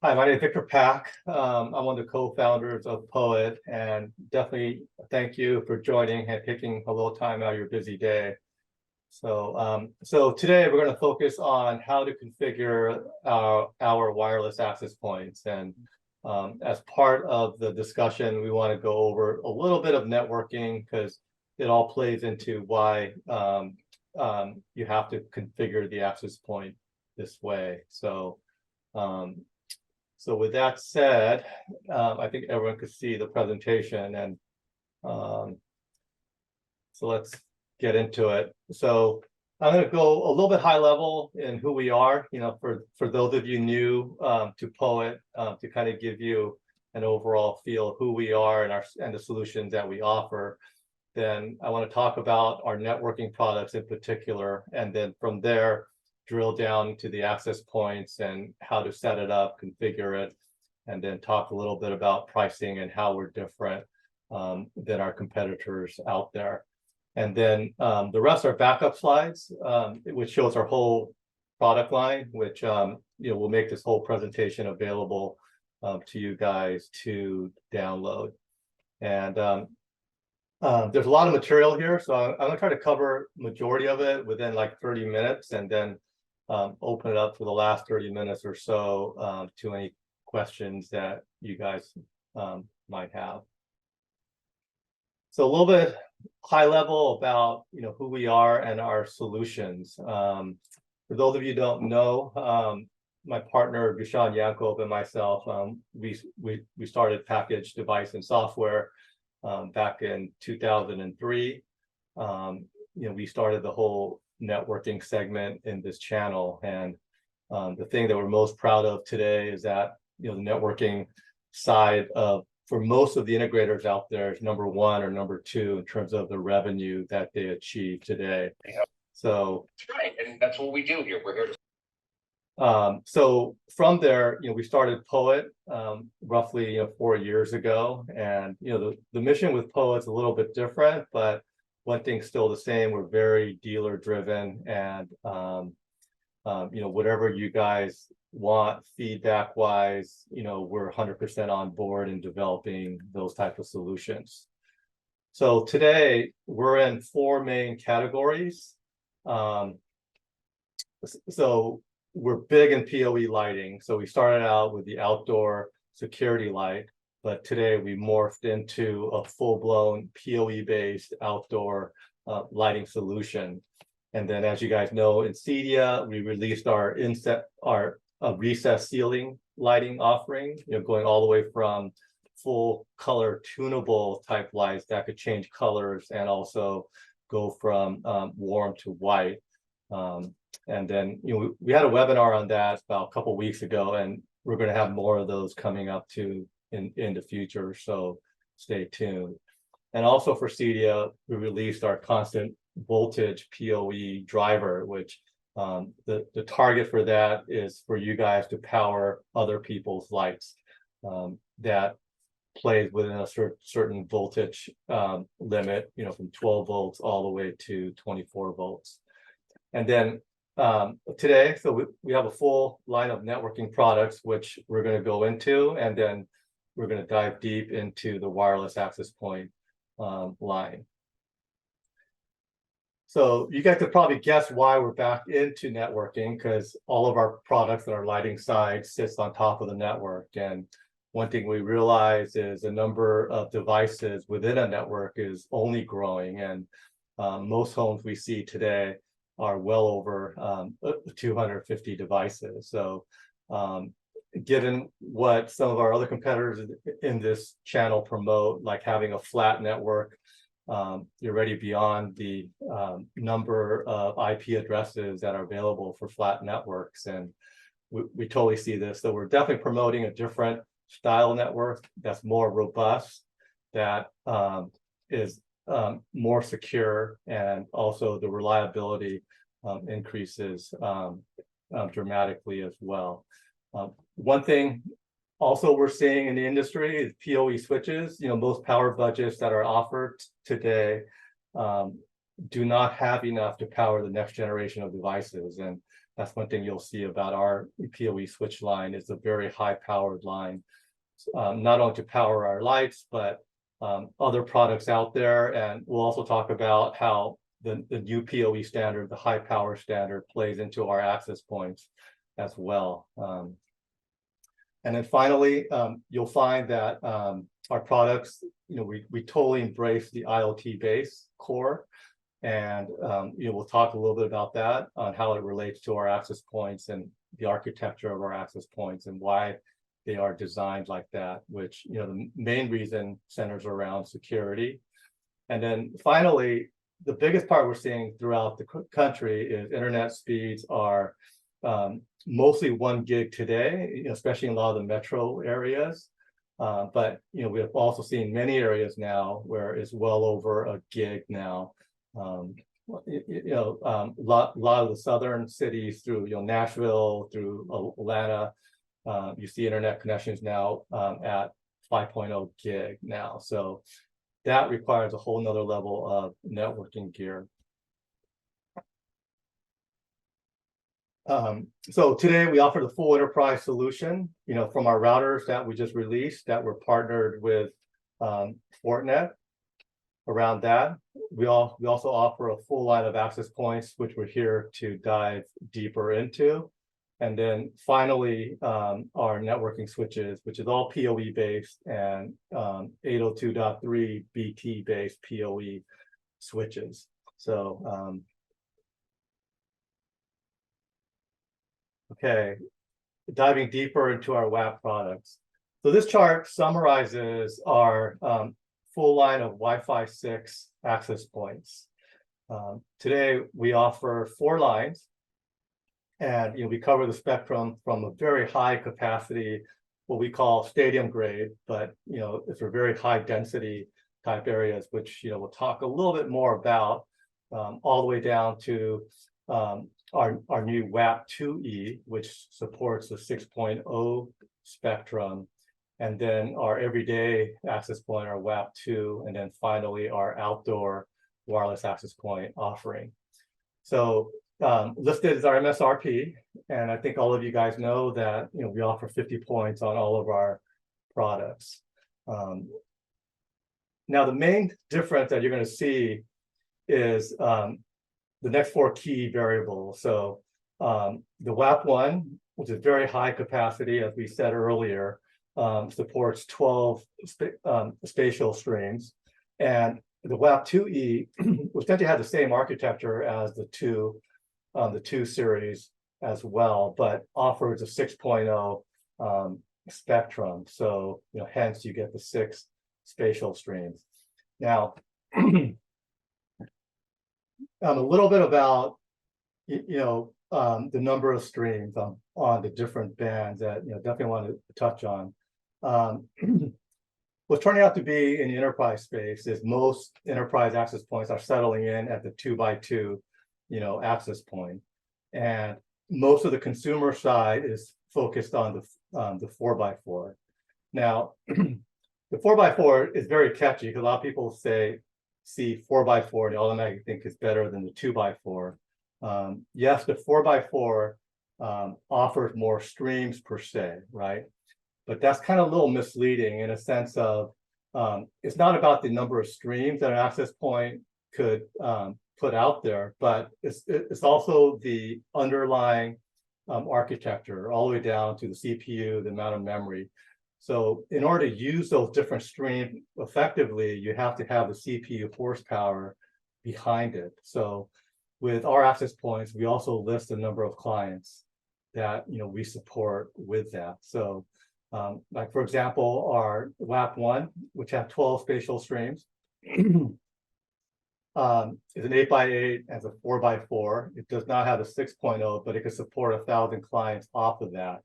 Hi, my name is Victor Pak. I'm one of the co-founders of PoEWit, and definitely thank you for joining and taking a little time out of your busy day. So today we're going to focus on how to configure our wireless access points. And as part of the discussion, we want to go over a little bit of networking because it all plays into why you have to configure the access point this way. So with that said, I think everyone could see the presentation, and so let's get into it. So I'm going to go a little bit high level in who we are, for those of you new to PoEWit, to kind of give you an overall feel of who we are and the solutions that we offer. Then I want to talk about our networking products in particular, and then from there, drill down to the access points and how to set it up, configure it, and then talk a little bit about pricing and how we're different than our competitors out there. And then the rest are backup slides, which shows our whole product line, which will make this whole presentation available to you guys to download. And there's a lot of material here, so I'm going to try to cover majority of it within like 30 minutes, and then open it up for the last 30 minutes or so to any questions that you guys might have. So a little bit high level about who we are and our solutions. For those of you who don't know, my partner Vishan Yankov and myself, we started Package Device and Software back in 2003. We started the whole networking segment in this channel, and the thing that we're most proud of today is that the networking side of for most of the integrators out there is number one or number two in terms of the revenue that they achieve today. Yeah. So that's right, and that's what we do here. We're here to so from there, we started PoEWit roughly 4 years ago, and the mission with PoEWit is a little bit different, but one thing's still the same. We're very dealer driven, and whatever you guys want feedback wise, we're 100% on board in developing those type of solutions. So today we're in 4 main categories. So we're big in PoE lighting. So we started out with the outdoor security light, but today we morphed into a full-blown PoE-based outdoor lighting solution. And then, as you guys know, in Cedia, we released our recessed ceiling lighting offering, going all the way from full color tunable type lights that could change colors and also go from warm to white. And then, we had a webinar on that about a couple of weeks ago, and we're going to have more of those coming up too in the future, so stay tuned. And also for Cedia, we released our constant voltage PoE driver, which the target for that is for you guys to power other people's lights that plays within a certain voltage limit, from 12 volts all the way to 24 volts. And then today, so we have a full line of networking products, which we're going to go into, and then we're going to dive deep into the wireless access point line. So you guys could probably guess why we're back into networking, because all of our products and our lighting side sits on top of the network. And one thing we realize is the number of devices within a network is only growing, and most homes we see today are well over 250 devices. So given what some of our other competitors in this channel promote, like having a flat network, you're already beyond the number of IP addresses that are available for flat networks. And we totally see this. So we're definitely promoting a different style network that's more robust, that is more secure, and also the reliability increases dramatically as well. One thing also we're seeing in the industry is PoE switches. Most power budgets that are offered today do not have enough to power the next generation of devices, and That's one thing you'll see about our PoE switch line. It's a very high powered line, not only to power our lights, but other products out there. And we'll also talk about how the new PoE standard, the high power standard, plays into our access points as well. And then finally, you'll find that our products, we totally embrace the IoT base core. And we'll talk a little bit about that on how it relates to our access points and the architecture of our access points and why they are designed like that, which the main reason centers around security. And then finally, the biggest part we're seeing throughout the country is internet speeds are mostly 1 gig today, especially in a lot of the metro areas. But we have also seen many areas now where it's well over 1 gig now. A lot of the southern cities through Nashville, through Atlanta, you see internet connections now at 5.0 gig now. So that requires a whole nother level of networking gear. So today we offer the full enterprise solution, from our routers that we just released that were partnered with Fortinet. Around that, we also offer a full line of access points, which we're here to dive deeper into. And then finally, our networking switches, which is all PoE based and 802.3 BT based PoE switches. So, okay, diving deeper into our WAP products. So this chart summarizes our full line of Wi-Fi 6 access points. Today, we offer 4 lines, and we cover the spectrum from a very high capacity, what we call stadium grade, but it's a very high density type areas, which we'll talk a little bit more about, all the way down to our new WAP 2E, which supports the 6.0 spectrum, and then our everyday access point, our WAP 2, and then finally our outdoor wireless access point offering. So listed as our MSRP, and I think all of you guys know that we offer 50 points on all of our products. Now the main difference that you're going to see is the next 4 key variables. So the WAP 1, which is very high capacity, as we said earlier, supports 12 spatial streams, and the WAP 2E, which tend to have the same architecture as the 2 series as well, but offers a 6.0 spectrum. So hence you get the 6 spatial streams. Now, a little bit about the number of streams on the different bands that definitely want to touch on. What's turning out to be in the enterprise space is most enterprise access points are settling in at the 2x2 access point, and most of the consumer side is focused on the 4x4. Now the 4x4 is very catchy because a lot of people see 4x4 and they automatically think it's better than the 2x4. Yes, the 4x4 offers more streams per se, right? But that's kind of a little misleading in a sense of it's not about the number of streams that an access point could put out there, but it's also the underlying architecture all the way down to the CPU, the amount of memory. So in order to use those different streams effectively, you have to have the CPU horsepower behind it. So with our access points, we also list the number of clients that we support with that. So like for example, our WAP 1, which have 12 spatial streams, is an 8x8 as a 4x4. It does not have a 6.0, but it can support 1,000 clients off of that.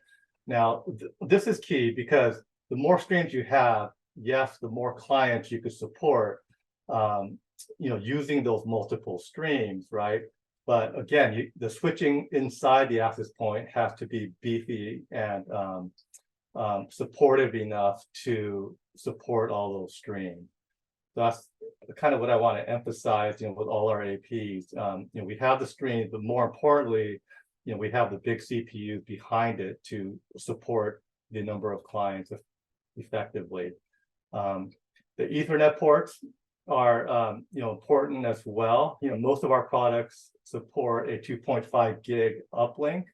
Now, this is key because the more streams you have, yes, the more clients you could support, using those multiple streams, right? But again, the switching inside the access point has to be beefy and supportive enough to support all those streams. That's kind of what I want to emphasize, with all our APs. We have the streams, but more importantly, we have the big CPU behind it to support the number of clients effectively. The Ethernet ports are important as well. Most of our products support a 2.5 gig uplink.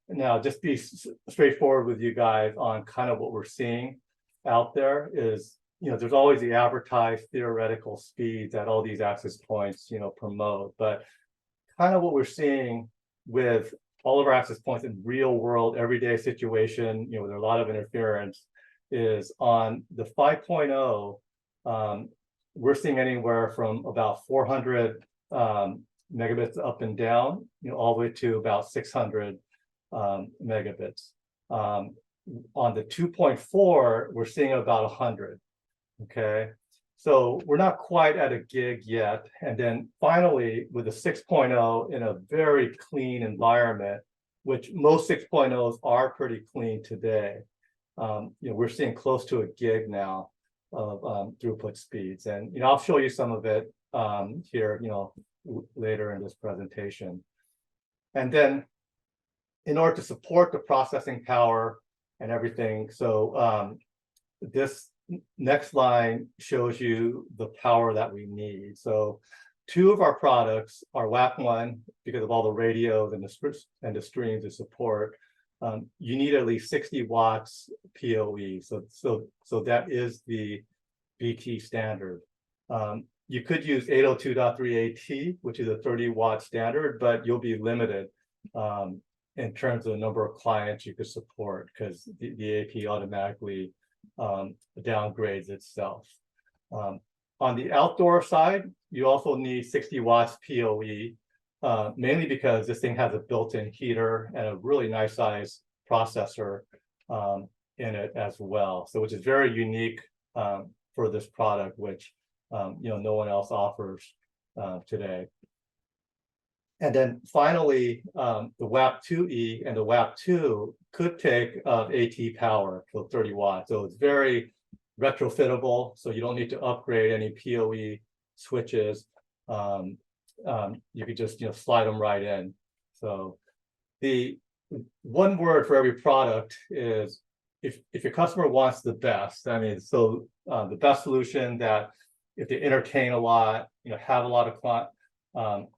Now, just be straightforward with you guys on kind of what we're seeing out there is, there's always the advertised theoretical speeds that all these access points, promote. But kind of what we're seeing with all of our access points in real world, everyday situation, with a lot of interference is on the 5.0, we're seeing anywhere from about 400 megabits up and down, all the way to about 600 megabits. On the 2.4, we're seeing about 100. Okay, so we're not quite at a gig yet. And then finally, with the 6.0 in a very clean environment, which most 6.0s are pretty clean today, we're seeing close to a gig now of throughput speeds. And I'll show you some of it here, later in this presentation. And then in order to support the processing power and everything, so this next line shows you the power that we need. So 2 of our products are WAP1 because of all the radios and the streams to support. You need at least 60 watts PoE. So that is the BT standard. You could use 802.3 AT, which is a 30 watt standard, but you'll be limited in terms of the number of clients you could support because the AP automatically downgrades itself. On the outdoor side, you also need 60 watts PoE, mainly because this thing has a built-in heater and a really nice size processor in it as well. So which is very unique for this product, which no one else offers today. And then finally, the WAP2E and the WAP2 could take AT power, so 30 watts. So it's very retrofittable, so you don't need to upgrade any PoE switches. You could just slide them right in. So the one word for every product is if your customer wants the best. I mean, so the best solution that if they entertain a lot, have a lot of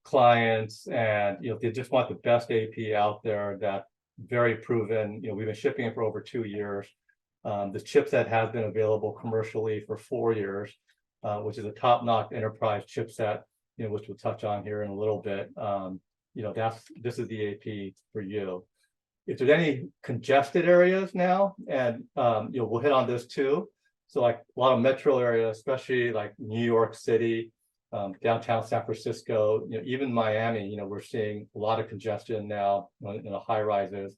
clients, and if they just want the best AP out there, that very proven. We've been shipping it for over 2 years. The chipset has been available commercially for 4 years, which is a top-notch enterprise chipset, which we'll touch on here in a little bit. This is the AP for you. If there's any congested areas now, and we'll hit on this too. So like a lot of metro areas, especially like New York City, downtown San Francisco, even Miami, we're seeing a lot of congestion now in the high rises.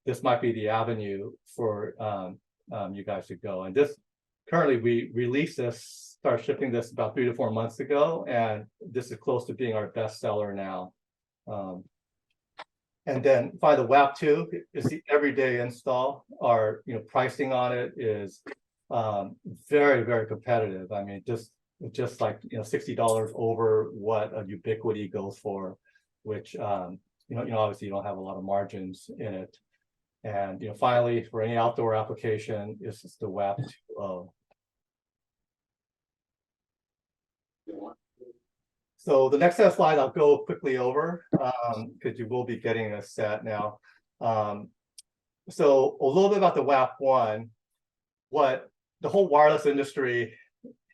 This might be the avenue for you guys to go. And this currently we released this, started shipping this about 3 to 4 months ago, and this is close to being our best seller now. And then by the WAP2 is the everyday install. Our pricing on it is very, very competitive. I mean, just like $60 over what a Ubiquiti goes for, which obviously you don't have a lot of margins in it. And finally, for any outdoor application, it's just the WAP2O. So the next set of slides I'll go quickly over because you will be getting a set now. So a little bit about the WAP1. What the whole wireless industry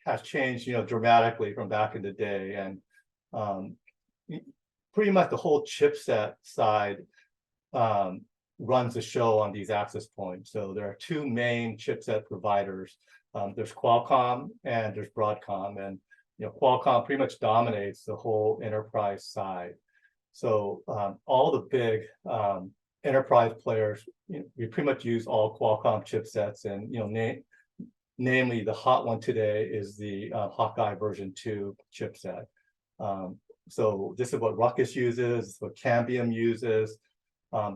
has changed, dramatically from back in the day, and pretty much the whole chipset side runs the show on these access points. So there are 2 main chipset providers. There's Qualcomm and there's Broadcom, and Qualcomm pretty much dominates the whole enterprise side. So all the big enterprise players, we pretty much use all Qualcomm chipsets, and namely the hot one today is the Hawkeye version 2 chipset. So this is what Ruckus uses, what Cambium uses.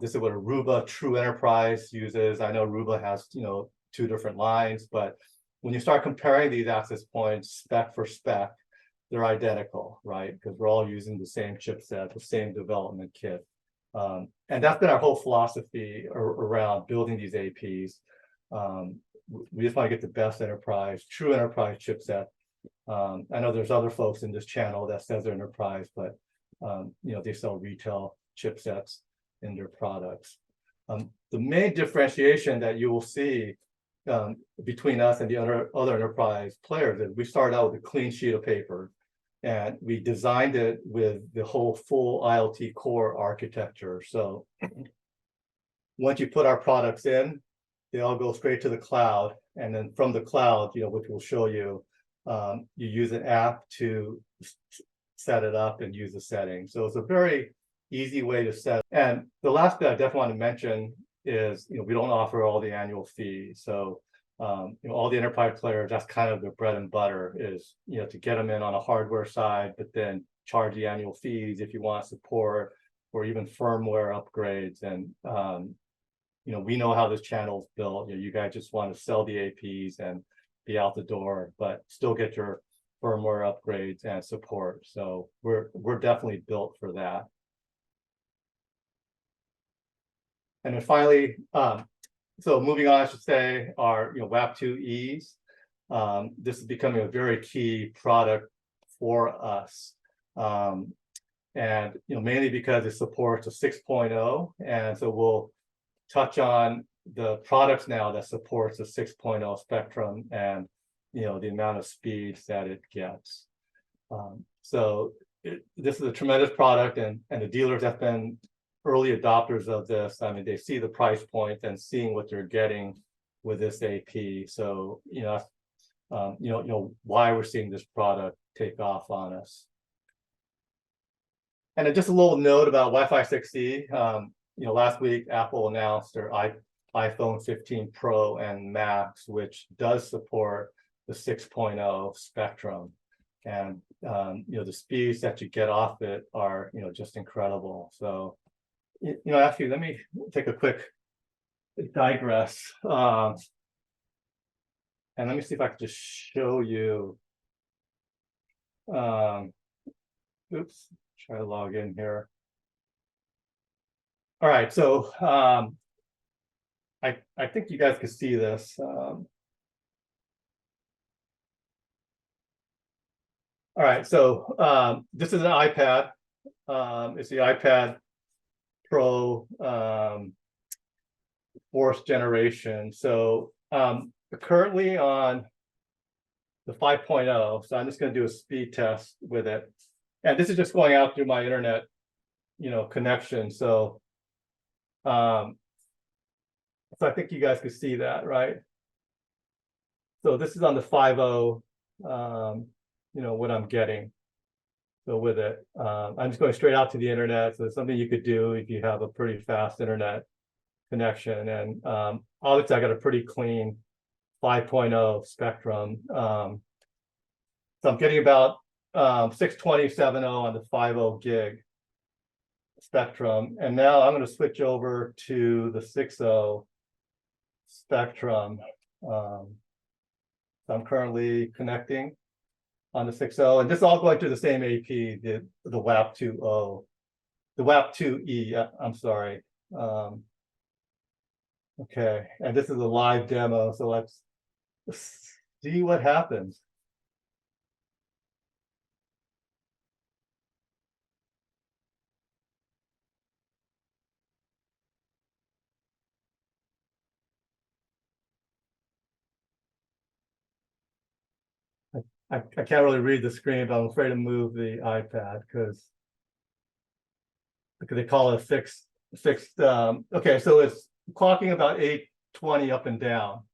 This is what Aruba True Enterprise uses. I know Aruba has 2 different lines, but when you start comparing these access points spec for spec, they're identical, right? Because we're all using the same chipset, the same development kit. And that's been our whole philosophy around building these APs. We just want to get the best enterprise, true enterprise chipset. I know there's other folks in this channel that says they're enterprise, but they sell retail chipsets in their products. The main differentiation that you will see between us and the other enterprise players is we started out with a clean sheet of paper, and we designed it with the whole full IoT core architecture. So once you put our products in, they all go straight to the cloud, and then from the cloud, which we'll show you, you use an app to set it up and use the settings. So it's a very easy way to set. And the last bit I definitely want to mention is, we don't offer all the annual fees. So, all the enterprise players, that's kind of their bread and butter is, to get them in on a hardware side, but then charge the annual fees if you want support or even firmware upgrades. And, we know how this channel is built. You guys just want to sell the APs and be out the door, but still get your firmware upgrades and support. So we're definitely built for that. And then finally, so moving on, I should say, our WAP2Es. This is becoming a very key product for us. And mainly because it supports a 6.0. And so we'll touch on the products now that supports a 6.0 spectrum and the amount of speeds that it gets. This is a tremendous product, and the dealers have been early adopters of this. I mean, they see the price point and seeing what they're getting with this AP. So why we're seeing this product take off on us. And then just a little note about Wi-Fi 6E. Last week Apple announced their iPhone 15 Pro and Max, which does support the 6.0 spectrum. And the speeds that you get off it are just incredible. So actually, let me take a quick digress, and let me see if I can just show you. Oops, try to log in here. All right, so I think you guys can see this. All right, so this is an iPad. It's the iPad Pro 4th generation. So currently on the 5.0, so I'm just going to do a speed test with it. And this is just going out through my internet, connection. So I think you guys can see that, right? So this is on the 5.0, what I'm getting. So with it, I'm just going straight out to the internet. So it's something you could do if you have a pretty fast internet connection. And obviously I got a pretty clean 5.0 spectrum. So I'm getting about 620/7.0 on the 5.0 gig spectrum. And now I'm going to switch over to the 6.0 spectrum. So I'm currently connecting on the 6.0, and this is all going through the same AP, the WAP2O, the WAP2E, I'm sorry. Okay, and this is a live demo, so let's see what happens. I can't really read the screen, but I'm afraid to move the iPad because they call it a fixed. Okay, so it's clocking about 820 up and down,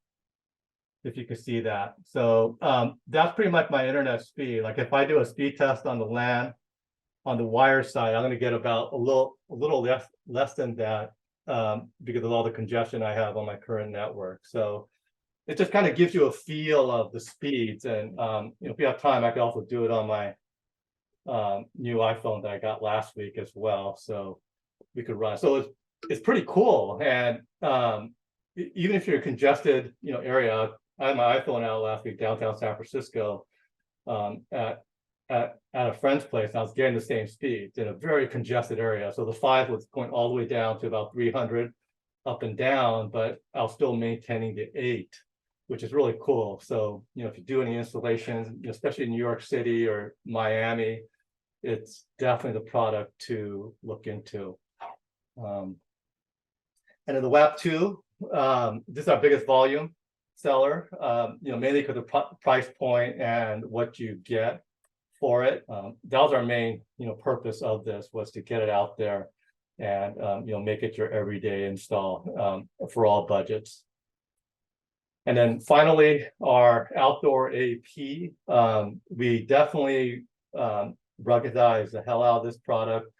if you can see that. So that's pretty much my internet speed. Like if I do a speed test on the LAN, on the wire side, I'm going to get about a little less than that because of all the congestion I have on my current network. So it just kind of gives you a feel of the speeds. And if you have time, I can also do it on my new iPhone that I got last week as well. So we could run. So it's pretty cool. And even if you're a congested area, I had my iPhone out last week downtown San Francisco at at a friend's place, and I was getting the same speed in a very congested area. So the 5 was going all the way down to about 300 up and down, but I was still maintaining the 8, which is really cool. So, if you do any installations, especially in New York City or Miami, it's definitely the product to look into. And then the WAP 2, this is our biggest volume seller, mainly because of the price point and what you get for it. That was our main, purpose of this, was to get it out there and, make it your everyday install for all budgets. And then finally, our outdoor AP, we definitely ruggedize the hell out of this product.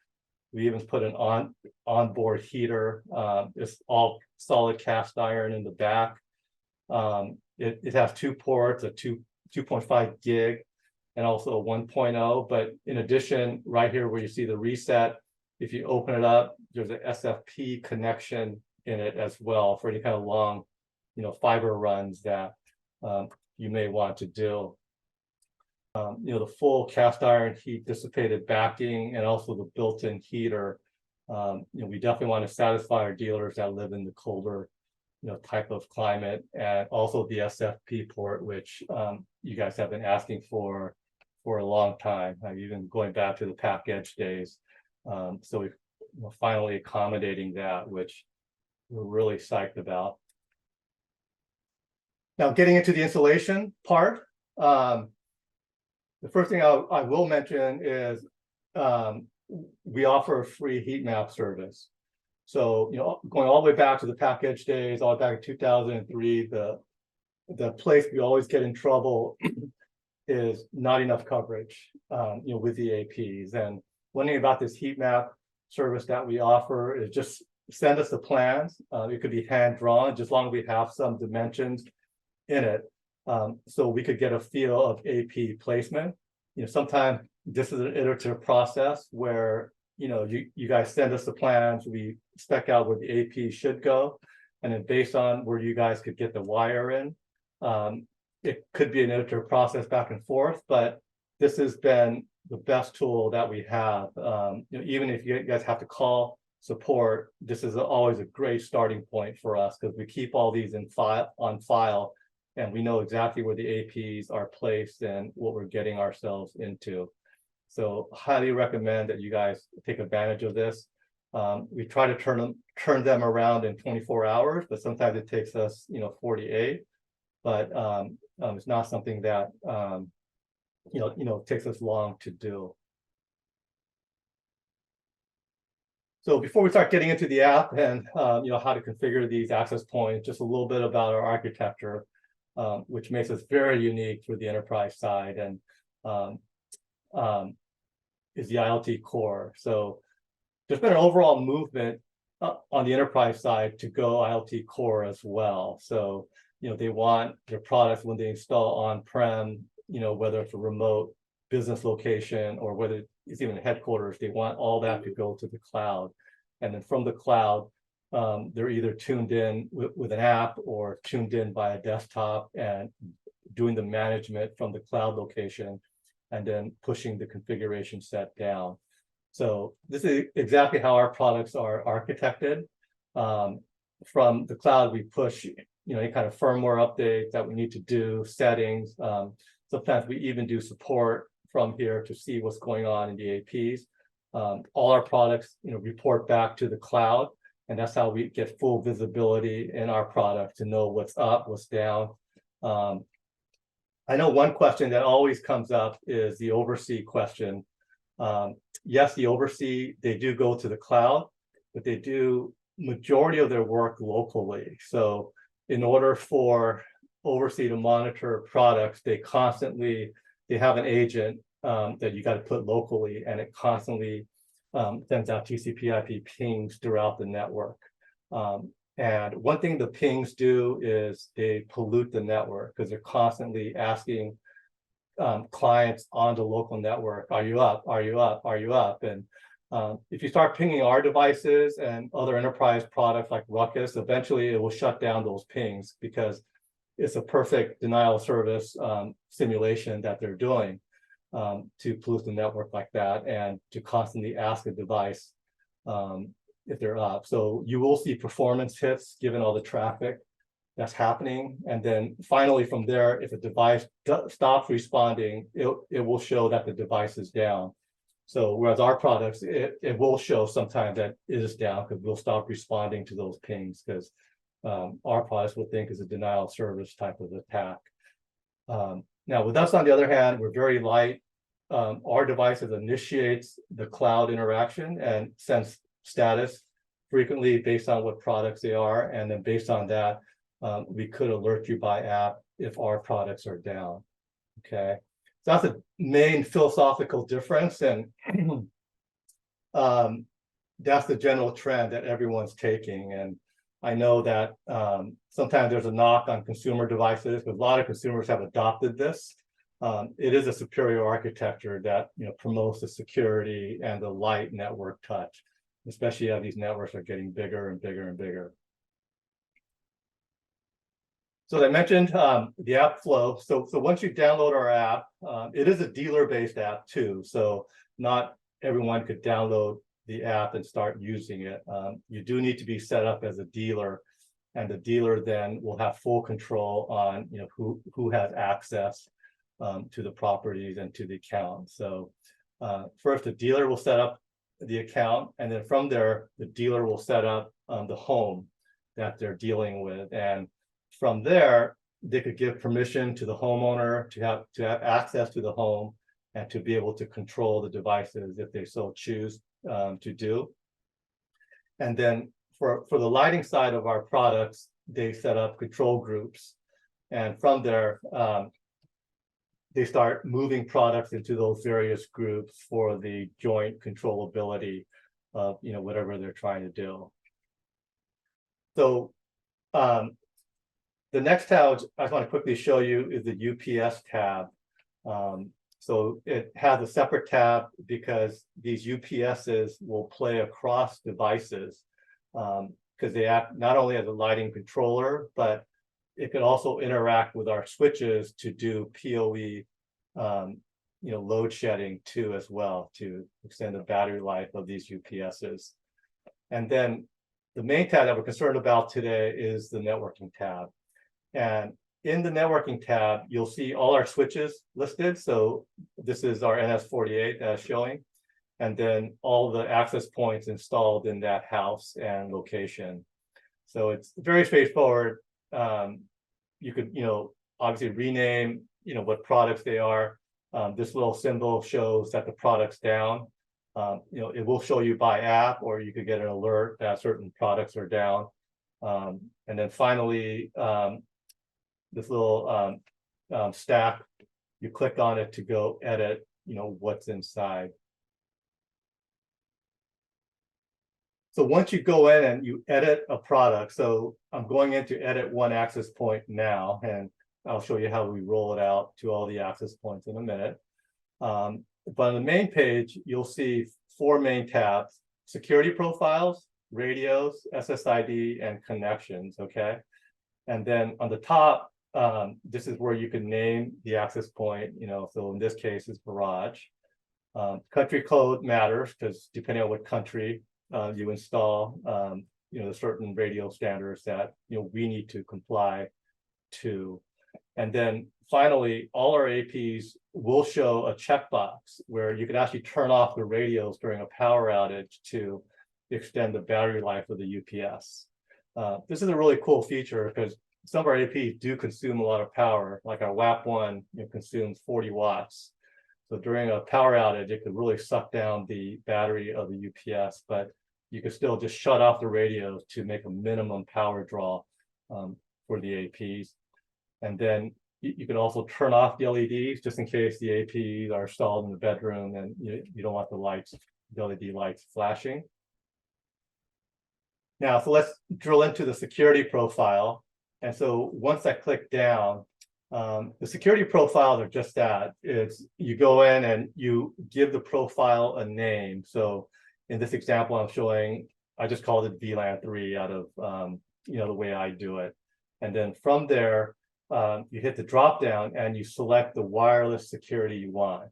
We even put an onboard heater. It's all solid cast iron in the back. It has 2 ports, a 2.5 gig, and also a 1.0. But in addition, right here where you see the reset, if you open it up, there's an SFP connection in it as well for any kind of long, fiber runs that you may want to do. The full cast iron heat dissipated backing and also the built-in heater. We definitely want to satisfy our dealers that live in the colder, type of climate, and also the SFP port, which you guys have been asking for a long time, even going back to the Pak Edge days. So we're finally accommodating that, which we're really psyched about. Now, getting into the installation part, the first thing I will mention is we offer a free heat map service. So, going all the way back to the Pak Edge days, all the way back in 2003, the place we always get in trouble is not enough coverage, with the APs. And one thing about this heat map service that we offer is just send us the plans. It could be hand drawn, just as long as we have some dimensions in it. So we could get a feel of AP placement. Sometimes this is an iterative process where, you guys send us the plans, we spec out where the AP should go. And then based on where you guys could get the wire in, it could be an iterative process back and forth, but this has been the best tool that we have. Even if you guys have to call support, this is always a great starting point for us, because we keep all these on file, and we know exactly where the APs are placed and what we're getting ourselves into. So highly recommend that you guys take advantage of this. We try to turn them around in 24 hours, but sometimes it takes us, 48. But it's not something that takes us long to do. So before we start getting into the app and how to configure these access points, just a little bit about our architecture, which makes us very unique for the enterprise side, and is the IoT core. So there's been an overall movement on the enterprise side to go IoT core as well. So they want their products, when they install on-prem, whether it's a remote business location or whether it's even headquarters, they want all that to go to the cloud. And then from the cloud, they're either tuned in with an app or tuned in by a desktop and doing the management from the cloud location, and then pushing the configuration set down. So this is exactly how our products are architected. From the cloud, we push any kind of firmware updates that we need to do, settings. Sometimes we even do support from here to see what's going on in the APs. All our products, report back to the cloud, and that's how we get full visibility in our product to know what's up, what's down. I know one question that always comes up is the oversee question. Yes, the oversee, they do go to the cloud, but they do majority of their work locally. So in order for oversee to monitor products, they have an agent that you got to put locally, and it constantly sends out TCP/IP pings throughout the network. And one thing the pings do is they pollute the network, because they're constantly asking clients on the local network, are you up? Are you up? Are you up? And if you start pinging our devices and other enterprise products like Ruckus, eventually it will shut down those pings, because it's a perfect denial of service simulation that they're doing. to pollute the network like that, and to constantly ask a device if they're up. So you will see performance hits given all the traffic that's happening. And then finally from there, if a device stops responding, it will show that the device is down. So whereas our products, it will show sometimes that it is down because we'll stop responding to those pings, because our products will think is a denial of service type of attack. Now with us, on the other hand, we're very light. Our devices initiates the cloud interaction and sends status frequently based on what products they are. And then based on that, we could alert you by app if our products are down. Okay, so that's the main philosophical difference. And that's the general trend that everyone's taking. And I know that sometimes there's a knock on consumer devices, but a lot of consumers have adopted this. It is a superior architecture that promotes the security and the light network touch, especially as these networks are getting bigger and bigger and bigger. So as I mentioned, the app flow. So once you download our app, it is a dealer-based app too. So not everyone could download the app and start using it. You do need to be set up as a dealer, and the dealer then will have full control on who has access to the properties and to the account. So first, the dealer will set up the account, and then from there, the dealer will set up the home that they're dealing with. And from there, they could give permission to the homeowner to have access to the home and to be able to control the devices if they so choose to do. And then for the lighting side of our products, they set up control groups. And from there, they start moving products into those various groups for the joint controllability of whatever they're trying to do. So the next tab I just want to quickly show you is the UPS tab. So it has a separate tab because these UPSs will play across devices, because they act not only as a lighting controller, but it could also interact with our switches to do PoE, load shedding too as well, to extend the battery life of these UPSs. And then the main tab that we're concerned about today is the networking tab. And in the networking tab, you'll see all our switches listed. So this is our NS48 that's showing, and then all the access points installed in that house and location. So it's very straightforward. You could, obviously rename, what products they are. This little symbol shows that the product's down. It will show you by app, or you could get an alert that certain products are down. And then finally, this little stack, you click on it to go edit, what's inside. So once you go in and you edit a product, so I'm going in to edit one access point now, and I'll show you how we roll it out to all the access points in a minute. But on the main page, you'll see 4 main tabs: security profiles, radios, SSID, and connections, okay? And then on the top, this is where you can name the access point, so in this case, it's garage. Country code matters because depending on what country you install, there's certain radio standards that we need to comply to. And then finally, all our APs will show a checkbox where you can actually turn off the radios during a power outage to extend the battery life of the UPS. This is a really cool feature because some of our APs do consume a lot of power, like our WAP1 consumes 40 watts. So during a power outage, it could really suck down the battery of the UPS, but you could still just shut off the radios to make a minimum power draw for the APs. And then you can also turn off the LEDs just in case the APs are installed in the bedroom and you don't want the LED lights flashing. Now, so let's drill into the security profile. And so once I click down, the security profiles are just that. It's you go in and you give the profile a name. So in this example I'm showing, I just called it VLAN 3 out of the way I do it. And then from there, you hit the drop down and you select the wireless security you want.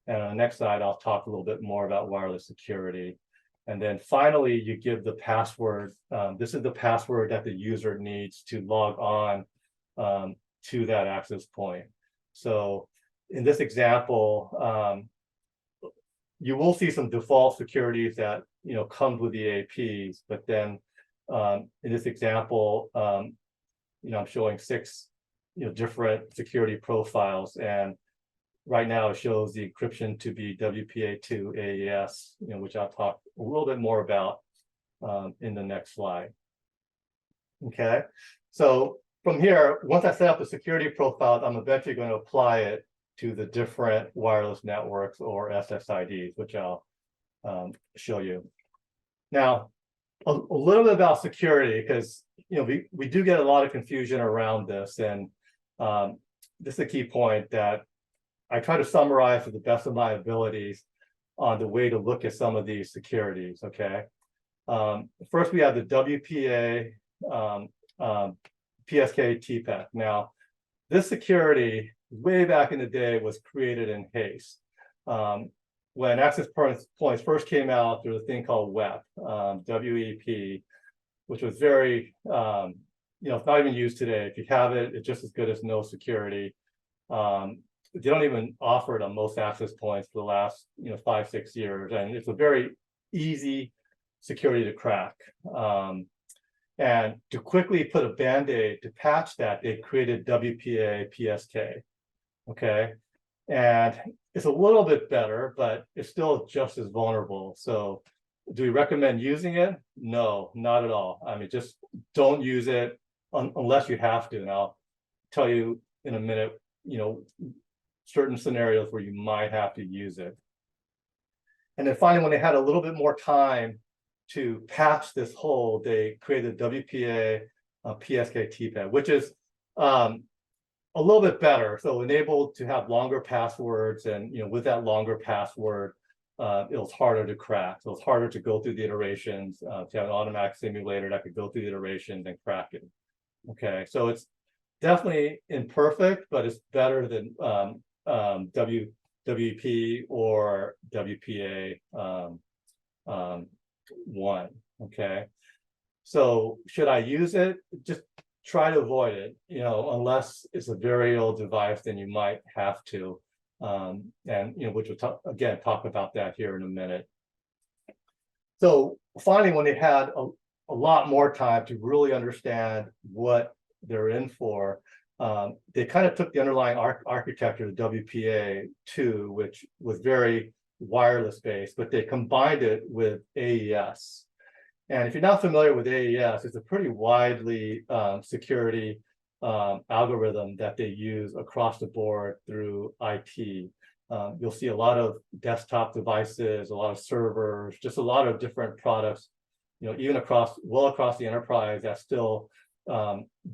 And on the next slide, I'll talk a little bit more about wireless security. And then finally, you give the password. This is the password that the user needs to log on to that access point. So in this example, you will see some default securities that comes with the APs, but then in this example, I'm showing 6 different security profiles, and right now it shows the encryption to be WPA2 AES, which I'll talk a little bit more about in the next slide. Okay, so from here, once I set up the security profile, I'm eventually going to apply it to the different wireless networks or SSIDs, which I'll show you. Now, a little bit about security, because we do get a lot of confusion around this, and this is a key point that I try to summarize to the best of my abilities on the way to look at some of these securities. Okay, first we have the WPA PSK TPAC. Now, this security way back in the day was created in haste. When access points first came out, there was a thing called WEP, WEP, which was very, it's not even used today. If you have it, it's just as good as no security. They don't even offer it on most access points for the last 5-6 years, and it's a very easy security to crack. And to quickly put a band-aid to patch that, they created WPA PSK. Okay, and it's a little bit better, but it's still just as vulnerable. So do we recommend using it? No, not at all. I mean, just don't use it unless you have to. And I'll tell you in a minute, certain scenarios where you might have to use it. And then finally, when they had a little bit more time to patch this hole, they created WPA PSK TPAD, which is a little bit better. So enabled to have longer passwords, and with that longer password, it was harder to crack. So it's harder to go through the iterations, to have an automatic simulator that could go through the iterations and crack it. Okay, so it's definitely imperfect, but it's better than WP or WPA 1. Okay, so should I use it? Just try to avoid it, unless it's a very old device, then you might have to. And which we'll talk about that here in a minute. So finally, when they had a lot more time to really understand what they're in for, they kind of took the underlying architecture of WPA2, which was very wireless based, but they combined it with AES. And if you're not familiar with AES, it's a pretty widely security algorithm that they use across the board through IT. You'll see a lot of desktop devices, a lot of servers, just a lot of different products, even across the enterprise that still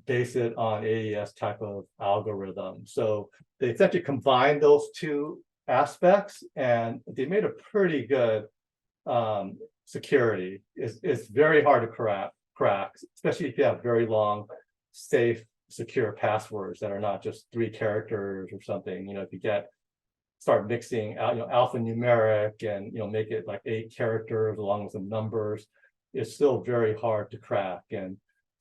base it on AES type of algorithm. So they essentially combined those two aspects, and they made a pretty good security. It's very hard to crack, especially if you have very long, safe, secure passwords that are not just 3 characters or something. If you start mixing out, alphanumeric and make it like 8 characters along with some numbers, it's still very hard to crack. And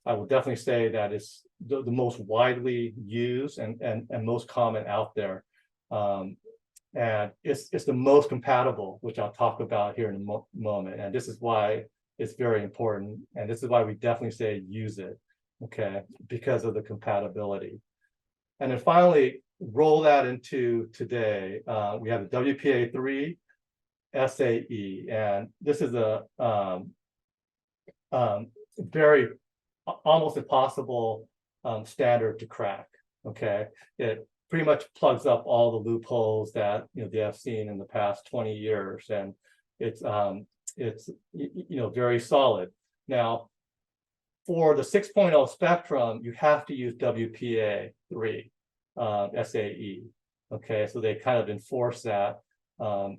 I would definitely say that it's the most widely used and most common out there. And it's the most compatible, which I'll talk about here in a moment. And this is why it's very important. And this is why we definitely say use it, okay, because of the compatibility. And then finally, roll that into today. We have the WPA3 SAE, and this is a very almost impossible standard to crack. Okay, it pretty much plugs up all the loopholes that they have seen in the past 20 years, and it's very solid. Now, for the 6.0 spectrum, you have to use WPA3 SAE. Okay, so they kind of enforce that. But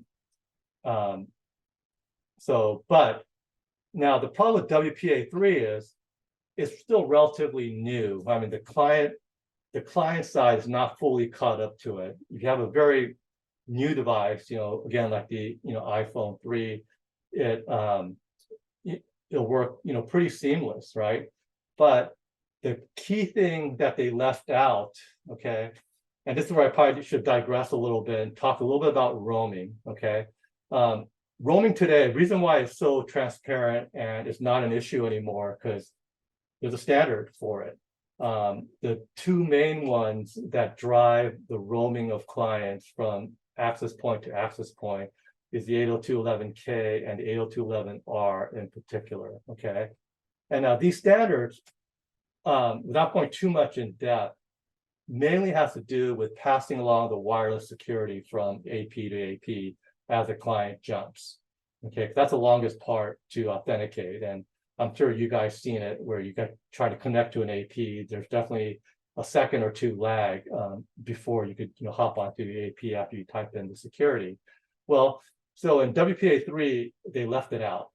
now the problem with WPA3 is it's still relatively new. I mean, the client side is not fully caught up to it. You have a very new device, again, like the, iPhone 3, it'll work, pretty seamless, right? But the key thing that they left out, okay, and this is where I probably should digress a little bit and talk a little bit about roaming, okay? Roaming today, the reason why it's so transparent and it's not an issue anymore, because there's a standard for it. The two main ones that drive the roaming of clients from access point to access point is the 802.11k and the 802.11r in particular, okay? And now these standards, without going too much in depth, mainly has to do with passing along the wireless security from AP to AP as a client jumps, okay? 'Cause that's the longest part to authenticate, and I'm sure you guys seen it where you try to connect to an AP. There's definitely a second or two lag before you could hop onto the AP after you type in the security. Well, so in WPA3 they left it out.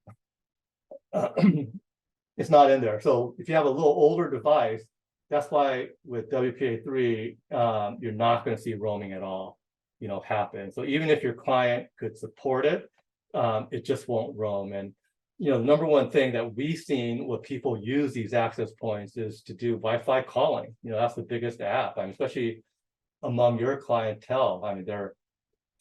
It's not in there. So if you have a little older device, that's why with WPA3 you're not going to see roaming at all happen. So even if your client could support it, it just won't roam. And the number one thing that we've seen when people use these access points is to do Wi-Fi calling. That's the biggest app. I mean, especially among your clientele. I mean, there are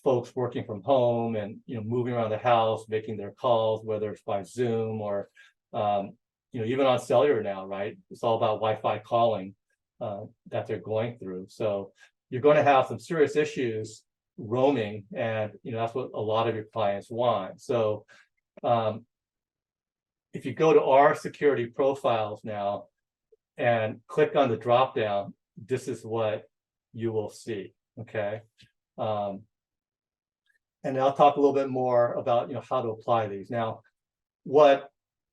folks working from home and moving around the house, making their calls, whether it's by Zoom or even on cellular now, right? It's all about Wi-Fi calling that they're going through. So you're going to have some serious issues roaming, and that's what a lot of your clients want. So if you go to our security profiles now and click on the drop down, this is what you will see, okay? And I'll talk a little bit more about how to apply these. Now, what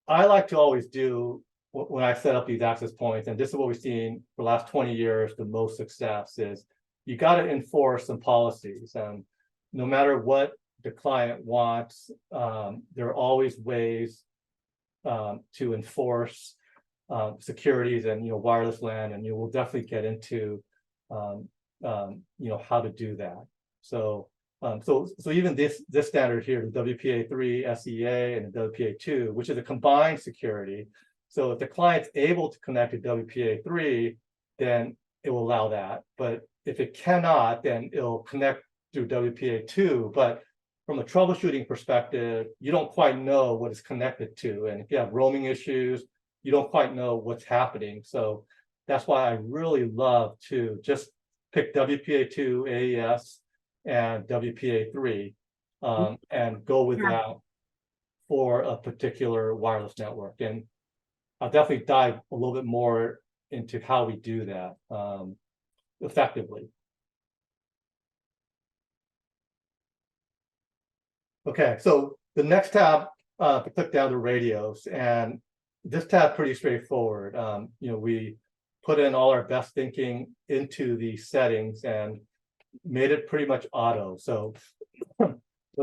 I like to always do when I set up these access points, and this is what we've seen for the last 20 years, the most success is you got to enforce some policies. And no matter what the client wants, there are always ways to enforce securities and wireless LAN, and you will definitely get into how to do that. So even this standard here, the WPA3 SEA and the WPA2, which is a combined security. So if the client's able to connect to WPA3, then it will allow that. But if it cannot, then it'll connect through WPA2. But from a troubleshooting perspective, you don't quite know what it's connected to. And if you have roaming issues, you don't quite know what's happening. So that's why I really love to just pick WPA2 AES and WPA3 and go with that for a particular wireless network. And I'll definitely dive a little bit more into how we do that effectively. Okay, so the next tab, click down to radios, and this tab pretty straightforward. We put in all our best thinking into the settings and made it pretty much auto. So whether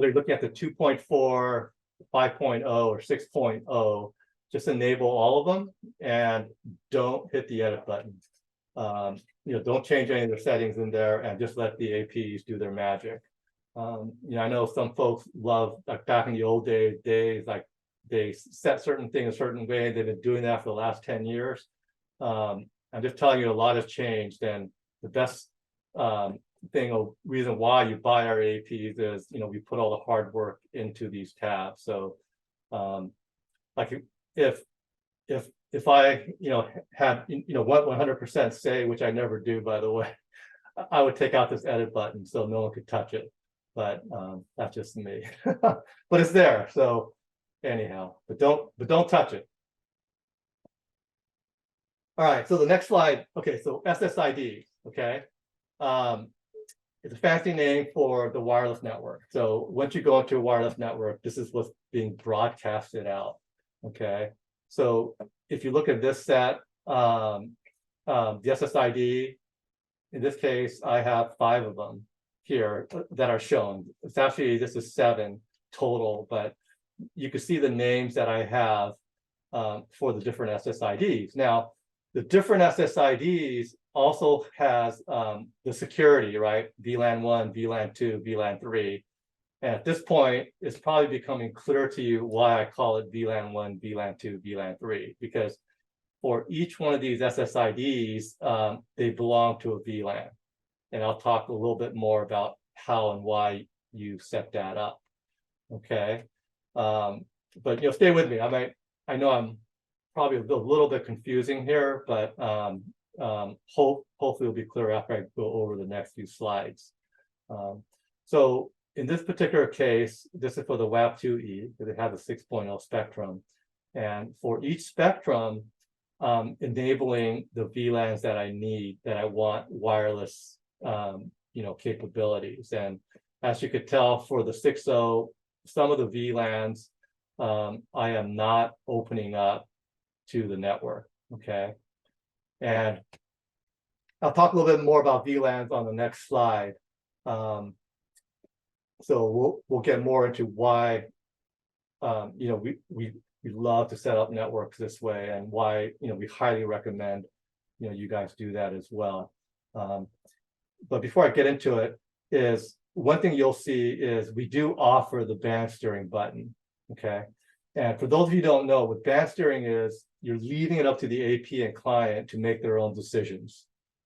you're looking at the 2.4, 5.0, or 6.0, just enable all of them and don't hit the edit button. Don't change any of the settings in there and just let the APs do their magic. I know some folks love, like back in the old days, like they set certain things a certain way. They've been doing that for the last 10 years. I'm just telling you, a lot has changed, and the best thing or reason why you buy our APs is we put all the hard work into these tabs. So like if I had 100% say, which I never do, by the way, I would take out this edit button so no one could touch it. But that's just me. But it's there. So anyhow, but don't touch it. All right, so the next slide. Okay, so SSID, okay. It's a fancy name for the wireless network. So once you go into a wireless network, this is what's being broadcasted out. Okay, so if you look at this set, the SSID, in this case, I have 5 of them here that are shown. It's actually, this is 7 total, but you can see the names that I have for the different SSIDs. Now, the different SSIDs also has the security, right? VLAN 1, VLAN 2, VLAN 3. And at this point, it's probably becoming clear to you why I call it VLAN 1, VLAN 2, VLAN 3, because for each one of these SSIDs, they belong to a VLAN. And I'll talk a little bit more about how and why you set that up. Okay. But stay with me. I know I'm probably a little bit confusing here, but hopefully it'll be clear after I go over the next few slides. So in this particular case, this is for the WAP2E, because it has a 6.0 spectrum. And for each spectrum, enabling the VLANs that I need, that I want wireless, capabilities. And as you could tell, for the 6.0, some of the VLANs, I am not opening up to the network. Okay. And I'll talk a little bit more about VLANs on the next slide. So we'll get more into why we love to set up networks this way, and why we highly recommend you guys do that as well. But before I get into it, is one thing you'll see is we do offer the band steering button. Okay. And for those of you who don't know, what band steering is, you're leaving it up to the AP and client to make their own decisions.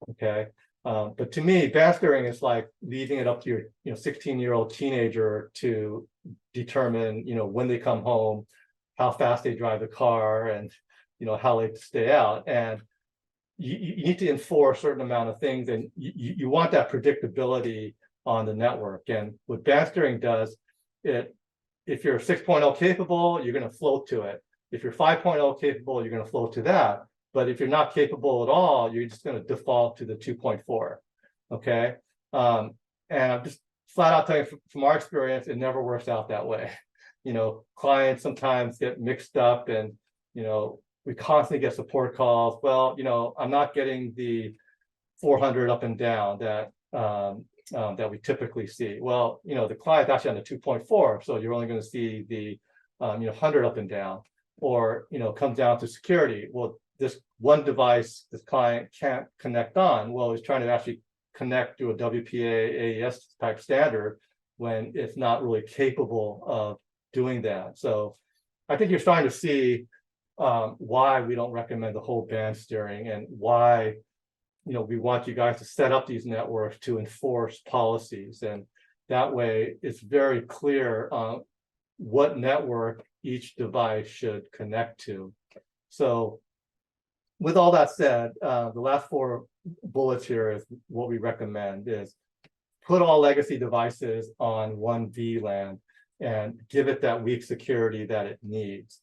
Okay. But to me, band steering is like leaving it up to your 16-year-old teenager to determine when they come home, how fast they drive the car, and how late to stay out. And you need to enforce a certain amount of things, and you want that predictability on the network. And what band steering does, if you're 6.0 capable, you're going to float to it. If you're 5.0 capable, you're going to float to that. But if you're not capable at all, you're just going to default to the 2.4. Okay. And I'm just flat out telling you from our experience, it never works out that way. Clients sometimes get mixed up, and, we constantly get support calls. Well, I'm not getting the 400 up and down that we typically see. Well, the client's actually on the 2.4, so you're only going to see the 100 up and down. Or comes down to security. Well, this one device this client can't connect on. Well, he's trying to actually connect to a WPA AES type standard when it's not really capable of doing that. So I think you're starting to see why we don't recommend the whole band steering, and why we want you guys to set up these networks to enforce policies. And that way it's very clear what network each device should connect to. So with all that said, the last 4 bullets here is what we recommend is put all legacy devices on one VLAN and give it that weak security that it needs.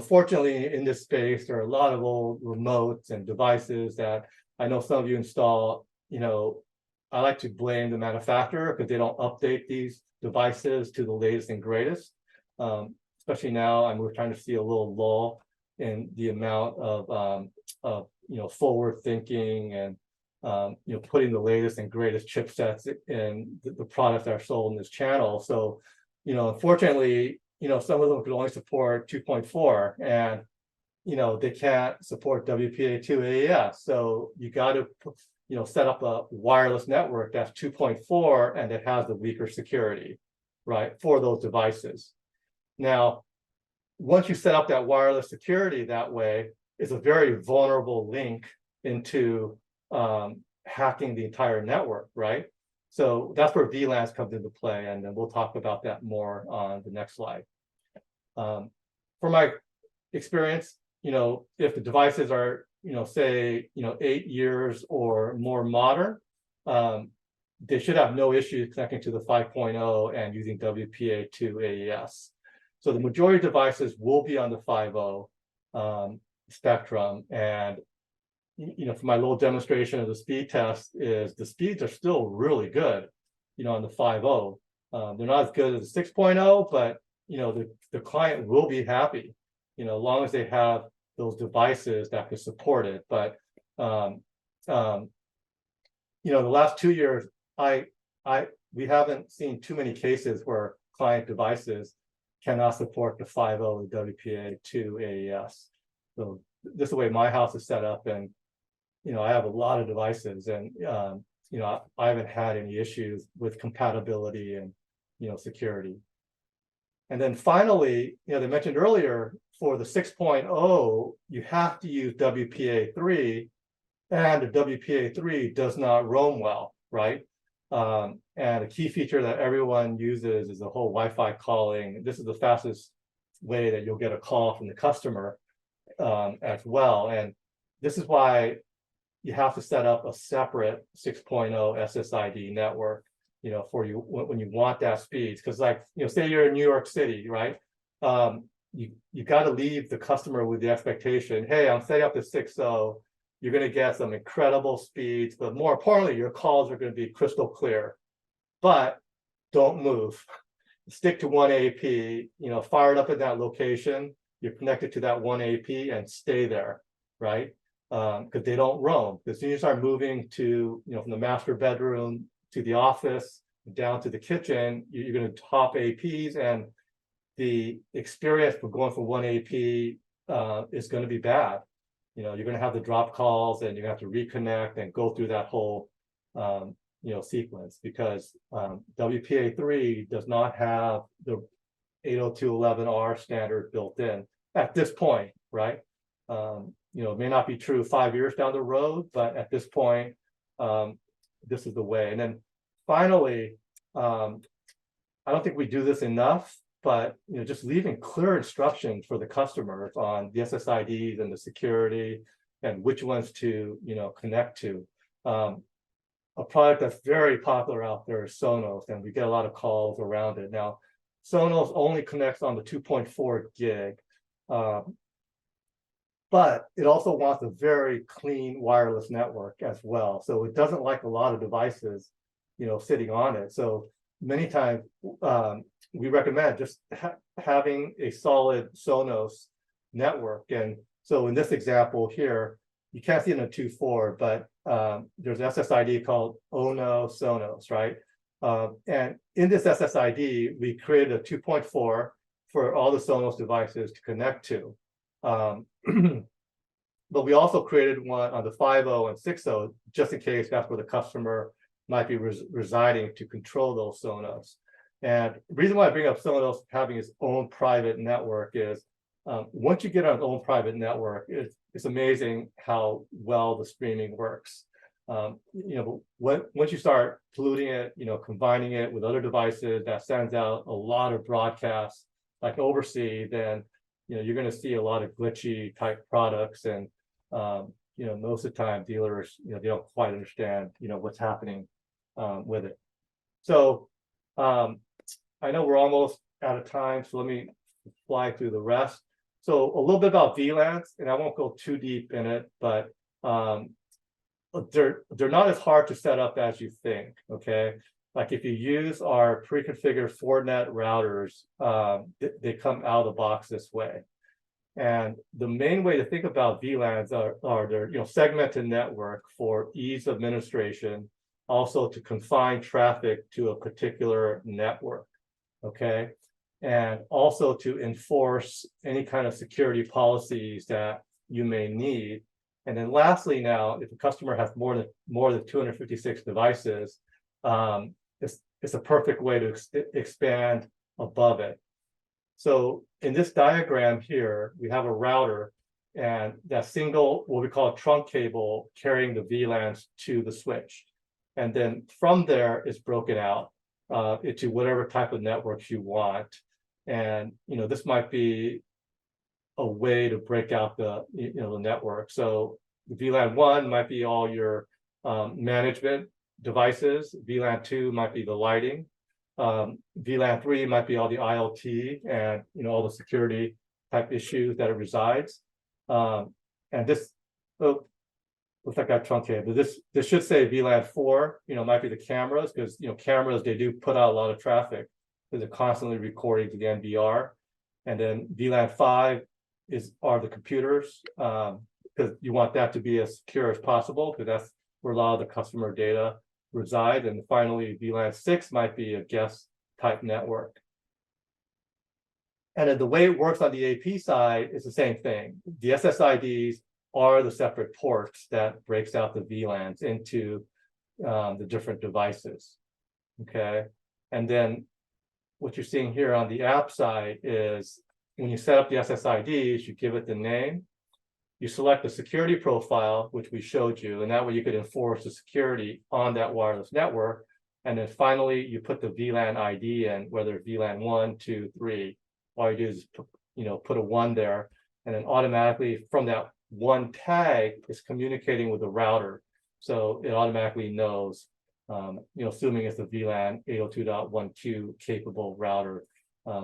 Fortunately, in this space, there are a lot of old remotes and devices that I know some of you install. I like to blame the manufacturer because they don't update these devices to the latest and greatest. Especially now, and we're trying to see a little lull in the amount of forward thinking and putting the latest and greatest chipsets in the products that are sold in this channel. So unfortunately, some of them could only support 2.4, and they can't support WPA2 AES. So you got to set up a wireless network that's 2.4 and that has the weaker security, right, for those devices. Now, once you set up that wireless security that way, it's a very vulnerable link into hacking the entire network, right? So that's where VLANs comes into play, and then we'll talk about that more on the next slide. From my experience, if the devices are, say, 8 years or more modern, they should have no issues connecting to the 5.0 and using WPA2 AES. So the majority of devices will be on the 5.0 spectrum. And, for my little demonstration of the speed test, is the speeds are still really good, on the 5.0. They're not as good as the 6.0, but, the client will be happy, as long as they have those devices that could support it. But, the last 2 years, we haven't seen too many cases where client devices cannot support the 5.0 WPA2 AES. So this is the way my house is set up, and I have a lot of devices, and I haven't had any issues with compatibility and security. And then finally, they mentioned earlier for the 6.0, you have to use WPA3, and the WPA3 does not roam well, right? And a key feature that everyone uses is the whole Wi-Fi calling. This is the fastest way that you'll get a call from the customer as well. And this is why you have to set up a separate 6.0 SSID network, for you when you want that speed. Because say you're in New York City, right? You got to leave the customer with the expectation, hey, I'm setting up the 6.0. You're going to get some incredible speeds, but more importantly, your calls are going to be crystal clear. But don't move. Stick to one AP, fire it up in that location. You're connected to that one AP and stay there, right? Because they don't roam. As soon as you start moving to, from the master bedroom to the office, down to the kitchen, you're going to top APs, and the experience for going from one AP is going to be bad. You're going to have the drop calls, and you have to reconnect and go through that whole, sequence, because WPA3 does not have the 802.11r standard built in at this point, right? It may not be true 5 years down the road, but at this point, this is the way. And then finally, I don't think we do this enough, but just leaving clear instructions for the customers on the SSIDs and the security and which ones to connect to. A product that's very popular out there is Sonos, and we get a lot of calls around it. Now, Sonos only connects on the 2.4 gig, but it also wants a very clean wireless network as well. So it doesn't like a lot of devices, sitting on it. So many times we recommend just having a solid Sonos network. And so in this example here, you can't see it in a 2.4, but there's an SSID called Ono Sonos, right? And in this SSID, we created a 2.4 for all the Sonos devices to connect to. But we also created one on the 5.0 and 6.0, just in case that's where the customer might be residing, to control those Sonos. And the reason why I bring up Sonos having its own private network is once you get on its own private network, it's amazing how well the streaming works. Once you start polluting it, combining it with other devices that sends out a lot of broadcasts like overseas, then you're going to see a lot of glitchy type products, and most of the time dealers they don't quite understand what's happening with it. So I know we're almost out of time, so let me fly through the rest. So a little bit about VLANs, and I won't go too deep in it, but they're not as hard to set up as you think. Okay, like if you use our pre-configured 4net routers, they come out of the box this way. And the main way to think about VLANs are they're segmented network for ease of administration, also to confine traffic to a particular network. Okay, and also to enforce any kind of security policies that you may need. And then lastly, now, if a customer has more than 256 devices, it's a perfect way to expand above it. So in this diagram here, we have a router, and that single, what we call a trunk cable, carrying the VLANs to the switch. And then from there, it's broken out into whatever type of networks you want. And this might be a way to break out the the network. So the VLAN 1 might be all your management devices. VLAN 2 might be the lighting. VLAN 3 might be all the IoT and all the security type issues that it resides. And this looks like that truncated, but this should say VLAN 4. Might be the cameras, because cameras, they do put out a lot of traffic because they're constantly recording to the NVR. And then VLAN 5 are the computers, because you want that to be as secure as possible, because that's where a lot of the customer data reside. And finally, VLAN 6 might be a guest type network. And then the way it works on the AP side is the same thing. The SSIDs are the separate ports that breaks out the VLANs into the different devices. Okay, and then what you're seeing here on the app side is when you set up the SSIDs, you give it the name, you select the security profile, which we showed you, and that way you could enforce the security on that wireless network. And then finally, you put the VLAN ID in, whether VLAN 1, 2, 3. All you do is put a 1 there, and then automatically from that one tag is communicating with the router. So it automatically knows, assuming it's a VLAN 802.1q capable router,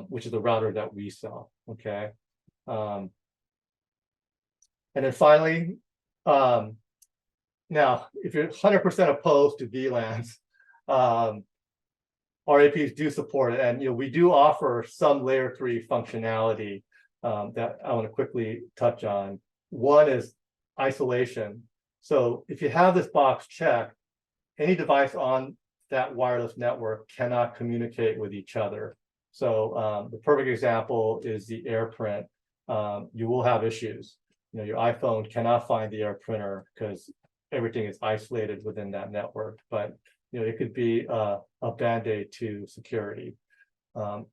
which is the router that we sell. Okay. And then finally, now, if you're 100% opposed to VLANs, our APs do support it, and we do offer some layer 3 functionality that I want to quickly touch on. One is isolation. So if you have this box checked, any device on that wireless network cannot communicate with each other. So the perfect example is the AirPrint. You will have issues. Your iPhone cannot find the AirPrinter because everything is isolated within that network. But it could be a band-aid to security.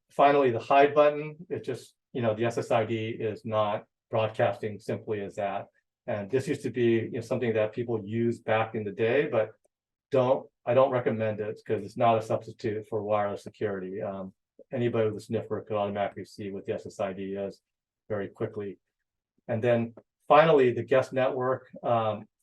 Finally, the hide button, it just, the SSID is not broadcasting simply as that. And this used to be something that people used back in the day, but I don't recommend it because it's not a substitute for wireless security. Anybody with a sniffer could automatically see what the SSID is very quickly. And then finally, the guest network.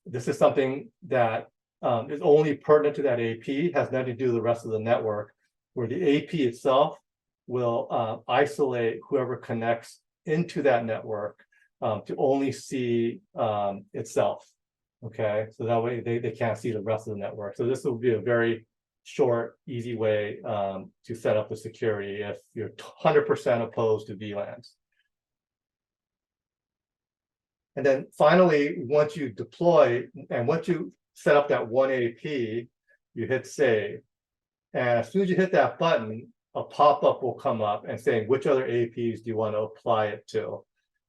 This is something that is only pertinent to that AP, has nothing to do with the rest of the network, where the AP itself will isolate whoever connects into that network to only see itself. Okay, so that way they can't see the rest of the network. So this will be a very short, easy way to set up the security if you're 100% opposed to VLANs. And then finally, once you deploy and once you set up that one AP, you hit save. And as soon as you hit that button, a pop-up will come up and saying which other APs do you want to apply it to.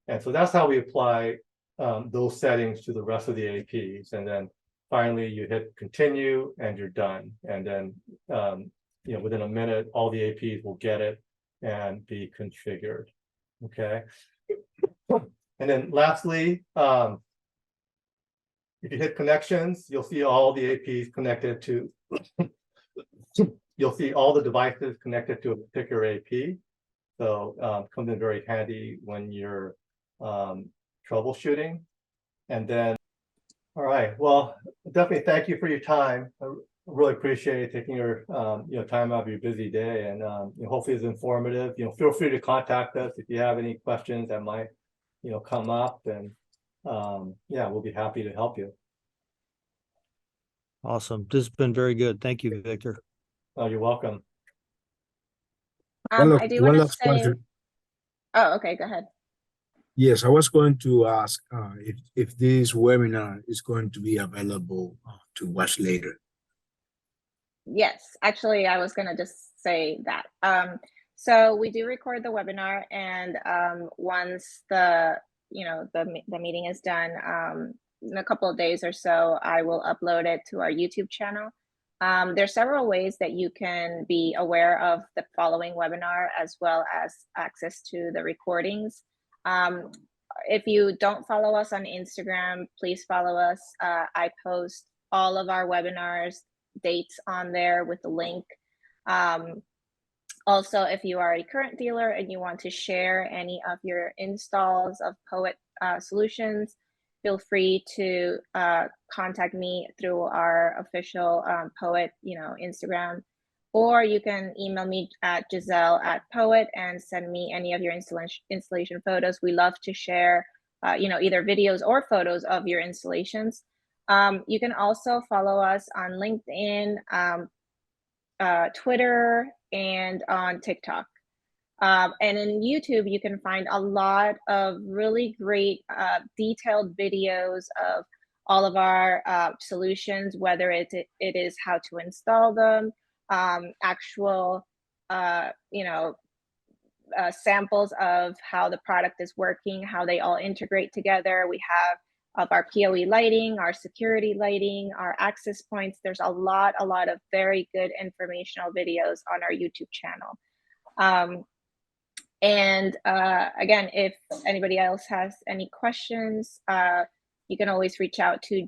And so that's how we apply those settings to the rest of the APs. And then finally, you hit continue and you're done. And then within a minute, all the APs will get it and be configured. Okay. And then lastly, if you hit connections, you'll see all the APs connected to, you'll see all the devices connected to a particular AP. So it comes in very handy when you're troubleshooting. And then, all right, well, definitely thank you for your time. I really appreciate taking your time out of your busy day, and hopefully it's informative. Feel free to contact us if you have any questions that might come up, and yeah, we'll be happy to help you. Awesome. This has been very good. Thank you, Victor. Oh, you're welcome. I do want to say. Question. Oh, okay. Go ahead. Yes, I was going to ask if this webinar is going to be available to watch later. Yes, actually, I was going to just say that. So we do record the webinar, and once the meeting is done, in a couple of days or so, I will upload it to our YouTube channel. There's several ways that you can be aware of the following webinar, as well as access to the recordings. If you don't follow us on Instagram, please follow us. I post all of our webinars dates on there with the link. Also, if you are a current dealer and you want to share any of your installs of PoEWit solutions, feel free to contact me through our official PoEWit, Instagram, or you can email me at Giselle@PoEWit and send me any of your installation photos. We love to share, either videos or photos of your installations. You can also follow us on LinkedIn, Twitter, and on TikTok. And in YouTube, you can find a lot of really great detailed videos of all of our solutions, whether it is how to install them, actual, samples of how the product is working, how they all integrate together. We have of our PoE lighting, our security lighting, our access points. There's a lot of very good informational videos on our YouTube channel. Again, if anybody else has any questions, you can always reach out to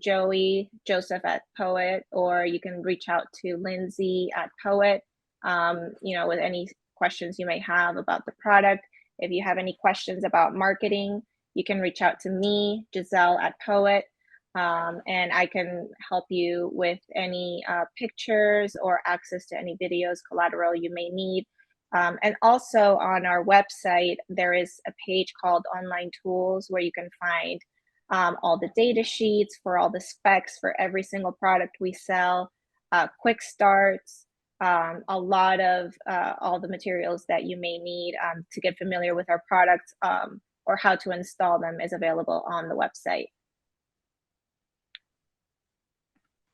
Joseph at PoEWit, or you can reach out to Lindsay at PoEWit, with any questions you may have about the product. If you have any questions about marketing, you can reach out to me, Giselle at PoEWit, and I can help you with any pictures or access to any videos, collateral you may need. And also on our website, there is a page called Online Tools where you can find all the data sheets for all the specs for every single product we sell, quick starts, a lot of all the materials that you may need to get familiar with our products, or how to install them is available on the website.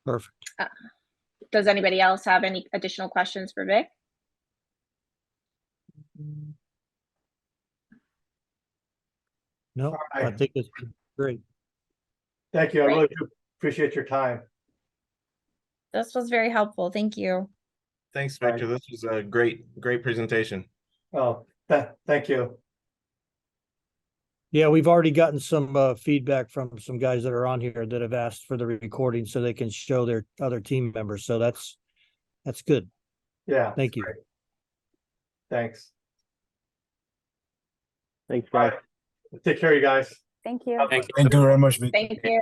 Perfect. Does anybody else have any additional questions for Vic? No, I right. think it's great. Thank you. I really do appreciate your time. This was very helpful. Thank you. Thanks, Victor. This was a great presentation. Oh, thank you. Yeah, we've already gotten some feedback from some guys that are on here that have asked for the recording so they can show their other team members. So that's good. Yeah. Thank you. Great. Thanks. Thanks, All guys. right. Take care, you guys. Thank you. Thank you very much, Victor. Thank you.